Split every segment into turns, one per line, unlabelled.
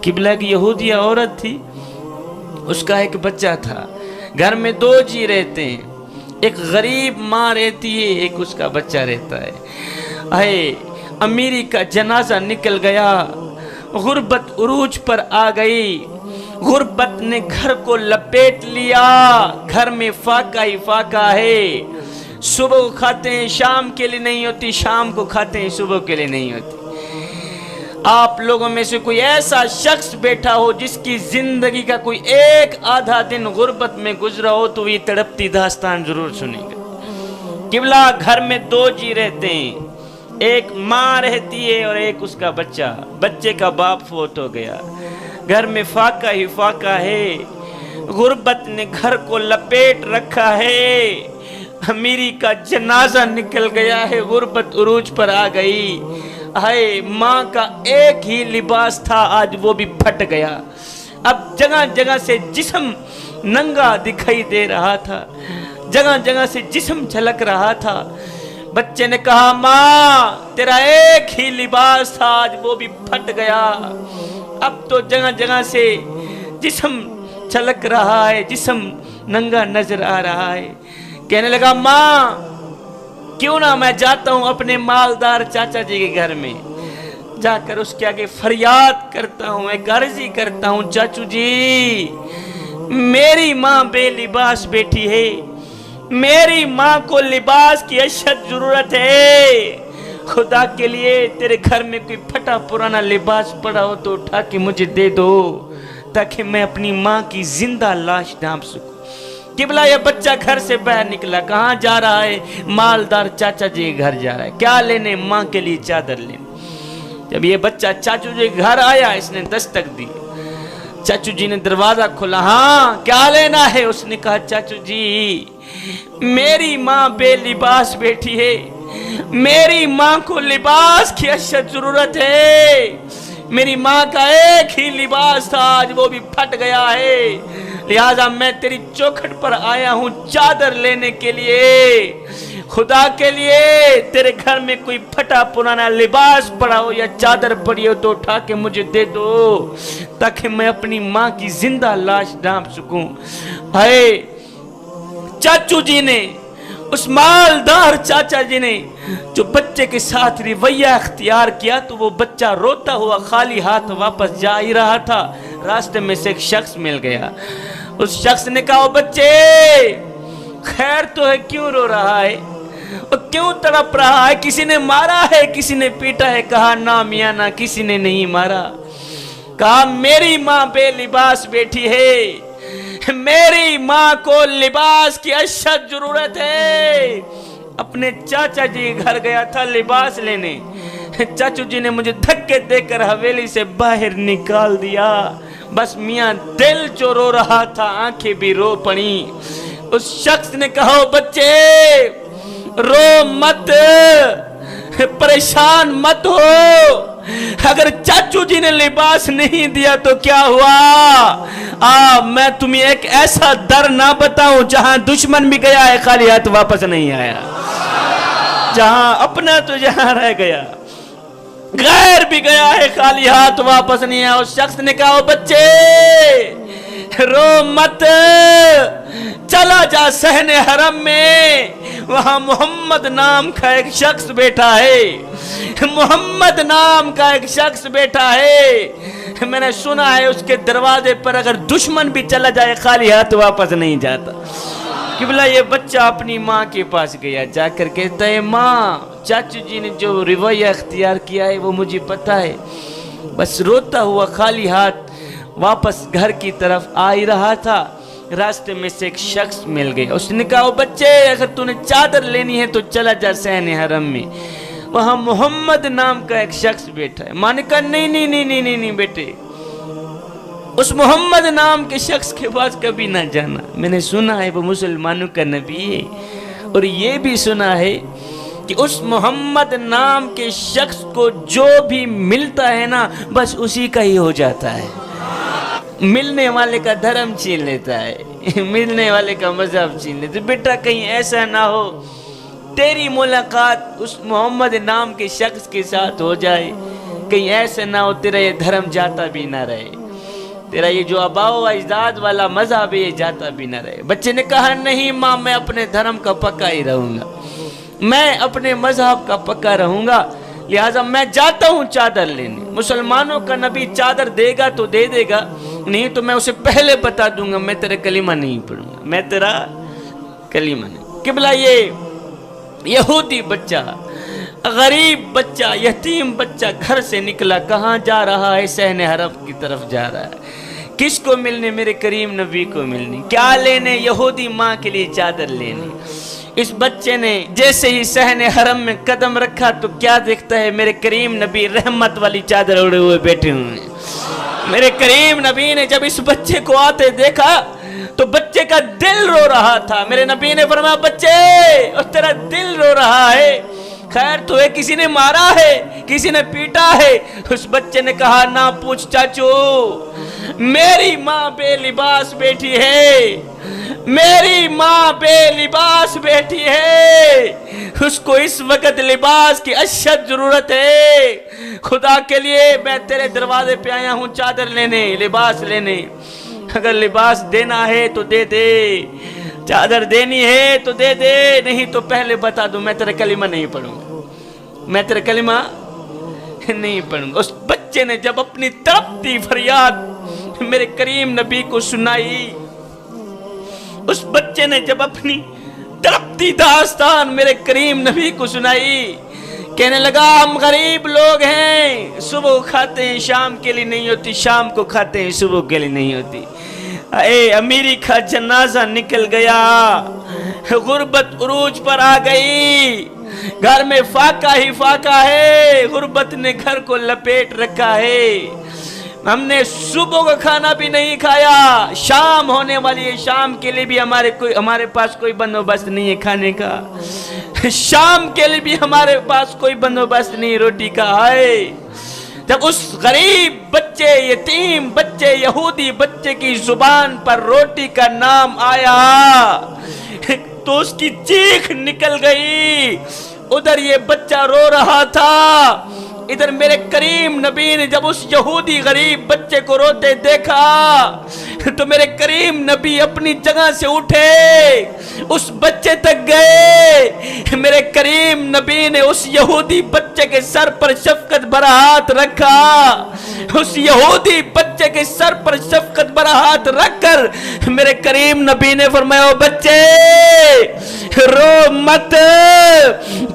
قبلہ کی یہودیہ عورت تھی، اس کا ایک بچہ تھا، گھر میں دو جی رہتے ہیں، ایک غریب ماں رہتی ہے، ایک اس کا بچہ رہتا ہے۔ امیری کا جنازہ نکل گیا، غربت عروج پر آ گئی، غربت نے گھر کو لپیٹ لیا، گھر میں فاقہ ہی فاقہ ہے، صبح کو کھاتے ہیں شام کے لیے نہیں ہوتی، شام کو کھاتے ہیں صبح کے لیے نہیں ہوتی۔ آپ لوگوں میں سے کوئی ایسا شخص بیٹھا ہو جس کی زندگی کا کوئی ایک آدھا دن غربت میں گزرا ہو تو یہ تڑپتی داستان ضرور سنے گا۔ قبلہ گھر میں دو جی رہتے ہیں، ایک ماں رہتی ہے اور ایک اس کا بچہ، بچے کا باپ فوت ہو گیا، گھر میں فاقہ ہی فاقہ ہے، غربت نے گھر کو لپیٹ رکھا ہے، امیری کا جنازہ نکل گیا ہے، غربت عروج پر آ گئی۔ ماں کا ایک ہی لباس تھا، آج وہ بھی پھٹ گیا، اب جگہ جگہ سے جسم ننگا دکھائی دے رہا تھا، جگہ جگہ سے جسم جھلک رہا تھا۔ بچے نے کہا ماں تیرا ایک ہی لباس تھا، آج وہ بھی پھٹ گیا، اب تو جگہ جگہ سے جسم جھلک رہا ہے، جسم ننگا نظر آ رہا ہے۔ کہنے لگا ماں کیوں نہ میں جاتا ہوں اپنے مالدار چاچا جی کے گھر میں، جا کر اس کے آگے فریاد کرتا ہوں، ایک عرضی کرتا ہوں، چاچو جی میری ماں بے لباس بیٹھی ہے، میری ماں کو لباس کی اشد ضرورت ہے، خدا کے لیے تیرے گھر میں کوئی پھٹا پرانا لباس پڑا ہو تو اٹھا کے مجھے دے دو تاکہ میں اپنی ماں کی زندہ لاش ڈھانپ سکوں۔ قبلہ یہ بچہ گھر سے باہر نکلا، کہاں جا رہا ہے؟ مالدار چاچا جی کے گھر جا رہا ہے، کیا لینے؟ ماں کے لیے چادر لینے۔ جب یہ بچہ چاچو جی کے گھر آیا، اس نے دستک دی، چاچو جی نے دروازہ کھولا، ہاں کیا لینا ہے؟ اس نے کہا چاچو جی میری ماں بے لباس بیٹھی ہے، میری ماں کو لباس کی اشد ضرورت ہے، میری ماں کا ایک ہی لباس تھا، آج وہ بھی پھٹ گیا ہے، لہذا میں تیری چوکھٹ پر آیا ہوں چادر لینے کے لیے، خدا کے لیے تیرے گھر میں کوئی پھٹا پرانا لباس پڑا ہو یا چادر پڑی ہو تو اٹھا کے مجھے دے دو تاکہ میں اپنی ماں کی زندہ لاش ڈھانپ سکوں۔ چاچو جی نے، اس مالدار چاچا جی نے جو بچے کے ساتھ رویہ اختیار کیا تو وہ بچہ روتا ہوا خالی ہاتھ واپس جا ہی رہا تھا، راستے میں سے ایک شخص مل گیا، اس شخص نے کہا بچے خیر تو ہے، کیوں رو رہا ہے اور کیوں تڑپ رہا ہے؟ کسی نے مارا ہے، کسی نے پیٹا ہے؟ کہا نہ میاں نہ کسی نے نہیں مارا۔ کہا میری ماں بے لباس بیٹھی ہے، میری ماں کو لباس کی اشد ضرورت ہے، اپنے چاچا جی گھر گیا تھا لباس لینے، چاچو جی نے مجھے دھکے دے کر حویلی سے باہر نکال دیا، بس میاں دل جو رو رہا تھا آنکھیں بھی رو پڑی۔ اس شخص نے کہا بچے رو مت، پریشان مت ہو، اگر چاچو جی نے لباس نہیں دیا تو کیا ہوا؟ میں تمہیں ایک ایسا در نہ بتاؤں جہاں دشمن بھی گیا ہے خالی ہاتھ واپس نہیں آیا، جہاں اپنا تو جہاں رہ گیا، غیر بھی گیا ہے خالی ہاتھ واپس نہیں آیا۔ اس شخص نے کہا بچے رو مت، چلا جا صحن حرم میں، وہاں محمد نام کا ایک شخص بیٹھا ہے، محمد نام کا ایک شخص بیٹھا ہے، میں نے سنا ہے اس کے دروازے پر اگر دشمن بھی چلا جائے خالی ہاتھ واپس نہیں جاتا۔ قبلہ یہ بچہ اپنی ماں کے پاس گیا، جا کر کہتا ہے ماں چاچو جی نے جو رویہ اختیار کیا ہے وہ مجھے پتا ہے، بس روتا ہوا خالی ہاتھ واپس گھر کی طرف آ ہی رہا تھا، راستے میں سے ایک شخص مل گیا، اس نے کہا بچے اگر تو نے چادر لینی ہے تو چلا جا صحن حرم میں، وہاں محمد نام کا ایک شخص بیٹھا ہے۔ ماں نے کہا نہیں بیٹے، اس محمد نام کے شخص کے پاس کبھی نہ جانا، میں نے سنا ہے وہ مسلمانوں کا نبی ہے، اور یہ بھی سنا ہے کہ اس محمد نام کے شخص کو جو بھی ملتا ہے نا بس اسی کا ہی ہو جاتا ہے، ملنے والے کا دھرم چھین لیتا ہے، ملنے والے کا مذہب چھین لیتا ہے۔ بیٹا کہیں ایسا نہ ہو تیری ملاقات اس محمد نام کے شخص کے ساتھ ہو جائے کہیں ایسے نہ ہو تیرا یہ دھرم جاتا بھی نہ رہے، تیرا یہ جو آباء و اجداد والا مذہب یہ جاتا بھی نہ رہے۔ بچے نے کہا نہیں ماں، میں اپنے دھرم کا پکا ہی رہوں گا، میں اپنے مذہب کا پکا رہوں گا، لہٰذا میں جاتا ہوں چادر لینے۔ مسلمانوں کا نبی چادر دے گا تو دے دے گا، نہیں تو میں اسے پہلے بتا دوں گا میں تیرا کلمہ نہیں پڑھوں گا، میں تیرا کلمہ نہیں۔ قبلہ یہ یہودی بچہ، غریب بچہ، یتیم بچہ گھر سے نکلا، کہاں جا رہا ہے؟ صحن حرم کی طرف جا رہا ہے۔ کس کو ملنے؟ میرے کریم نبی کو ملنے۔ کیا لینے؟ یہودی ماں کے لیے چادر لینے۔ اس بچے نے جیسے ہی صحن حرم میں قدم رکھا تو کیا دیکھتا ہے؟ میرے کریم نبی رحمت والی چادر اڑے ہوئے بیٹھے ہوئے ہیں۔ میرے کریم نبی نے جب اس بچے کو آتے دیکھا تو بچے کا دل رو رہا تھا۔ میرے نبی نے فرمایا بچے، اور تیرا دل رو رہا ہے، خیر تو ہے کسی نے مارا ہے، کسی نے پیٹا ہے؟ اس بچے نے کہا نہ پوچھ چاچو، میری ماں بے لباس بیٹھی ہے، میری ماں بے لباس بیٹھی ہے، اس کو اس وقت لباس کی اشد ضرورت ہے، خدا کے لیے میں تیرے دروازے پہ آیا ہوں چادر لینے، لباس لینے، اگر لباس دینا ہے تو دے دے، چادر دینی ہے تو دے دے، نہیں تو پہلے بتا دوں میں تیرا کلمہ نہیں پڑھوں گا، میں تیرا کلمہ نہیں پڑھوں گا۔ اس بچے نے جب اپنی تڑپتی فریاد میرے کریم نبی کو سنائی، اس بچے نے جب اپنی تڑپتی داستان میرے کریم نبی کو سنائی، کہنے لگا ہم غریب لوگ ہیں، صبح کھاتے ہیں شام کے لیے نہیں ہوتی، شام کو کھاتے ہیں صبح کے لیے نہیں ہوتی، اے امیری کا جنازہ نکل گیا، غربت عروج پر آ گئی، گھر میں فاقہ ہی فاقہ ہے، غربت نے گھر کو لپیٹ رکھا ہے، ہم نے صبح کا کھانا بھی نہیں کھایا، شام ہونے والی ہے، شام کے لیے بھی ہمارے پاس کوئی بندوبست نہیں ہے کھانے کا، شام کے لیے بھی ہمارے پاس کوئی بندوبست نہیں روٹی کا ہے۔ جب اس غریب بچے، یتیم بچے، یہودی بچے کی زبان پر روٹی کا نام آیا تو اس کی چیخ نکل گئی، ادھر یہ بچہ رو رہا تھا، ادھر میرے کریم نبی نے جب اس یہودی غریب بچے کو روتے دیکھا تو میرے کریم نبی اپنی جگہ سے اٹھے، اس بچے تک گئے، میرے کریم نبی نے اس یہودی بچے کے سر پر شفقت بھرا ہاتھ رکھا، اس یہودی بچے کے سر پر شفقت بھرا ہاتھ رکھ کر میرے کریم نبی نے فرمایا او بچے رو مت،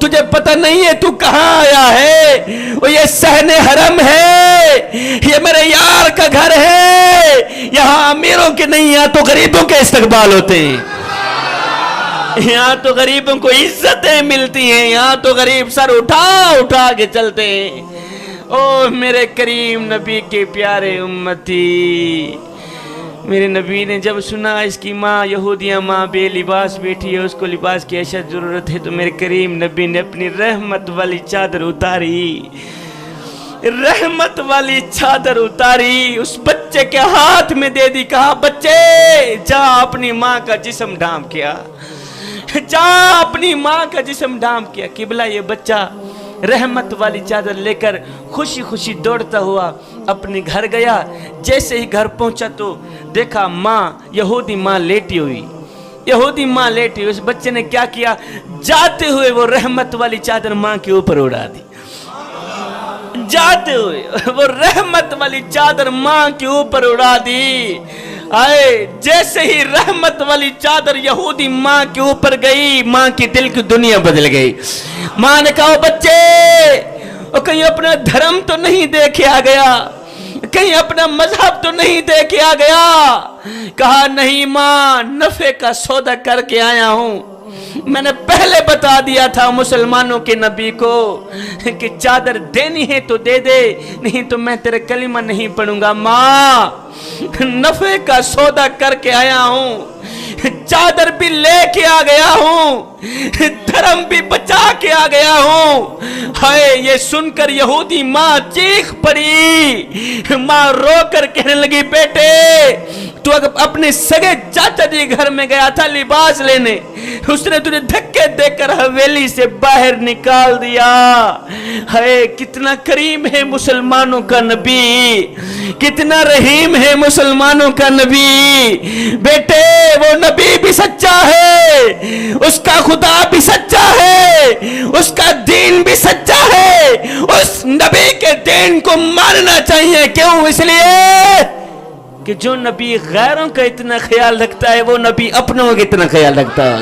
تجھے پتہ نہیں ہے تو کہاں آیا ہے، وہ یہ صحن حرم ہے، یہ میرے یار کا گھر ہے، یہاں امیروں کے نہیں، یہاں تو غریبوں کے استقبال ہوتے ہیں، یہاں تو غریبوں کو عزتیں ملتی ہیں، یہاں تو غریب سر اٹھا اٹھا کے چلتے ہیں۔ او میرے کریم نبی کے پیارے امتی، میرے نبی نے جب سنا اس کی ماں یہودیاں ماں بے لباس بیٹھی ہے، اس کو لباس کی اشد ضرورت ہے، تو میرے کریم نبی نے اپنی رحمت والی چادر اتاری، رحمت والی چادر اتاری، اس بچے کے ہاتھ میں دے دی، کہا بچے جا اپنی ماں کا جسم ڈھانپ کیا، جا اپنی ماں کا جسم ڈھانپ کیا۔ قبلہ یہ بچہ رحمت والی چادر لے کر خوشی خوشی دوڑتا ہوا اپنے گھر گیا، جیسے ہی گھر پہنچا تو دیکھا ماں، یہودی ماں لیٹی ہوئی، یہودی ماں لیٹی ہوئی، اس بچے نے کیا کیا، جاتے ہوئے وہ رحمت والی چادر ماں کے اوپر اڑا دی، جاتے ہوئے وہ رحمت والی چادر ماں کے اوپر اڑا دی، آئے جیسے ہی رحمت والی چادر یہودی ماں کے اوپر گئی، ماں کی دل کی دنیا بدل گئی۔ ماں نے کہا بچے کہیں اپنا دھرم تو نہیں دیکھے آ گیا، کہیں اپنا مذہب تو نہیں دیکھے آ گیا، کہا نہیں ماں، نفع کا سودا کر کے آیا ہوں، میں نے پہلے بتا دیا تھا مسلمانوں کے نبی کو کہ چادر دینی ہے تو دے دے، نہیں تو میں تیرے کلمہ نہیں پڑھوں گا، ماں نفع کا سودا کر کے آیا ہوں، چادر بھی لے کے آ گیا ہوں، دھرم بھی بچا کے آ گیا ہوں۔ ہائے یہ سن کر یہودی ماں چیخ پڑی، ماں رو کر کہنے لگی بیٹے تو اپنے سگے چاچا جی گھر میں گیا تھا لباس لینے، اس نے تجھے دھکے دے کر حویلی سے باہر نکال دیا. ہے کتنا کریم ہے مسلمانوں کا نبی, کتنا رحیم ہے مسلمانوں کا نبی. بیٹے وہ نبی بھی سچا ہے, اس کا خدا بھی سچا ہے, اس کا دین بھی سچا ہے. اس نبی کے دین کو ماننا چاہیے. کیوں؟ اس لیے کہ جو نبی غیروں کا اتنا خیال رکھتا ہے وہ نبی اپنوں کا اتنا خیال رکھتا ہے.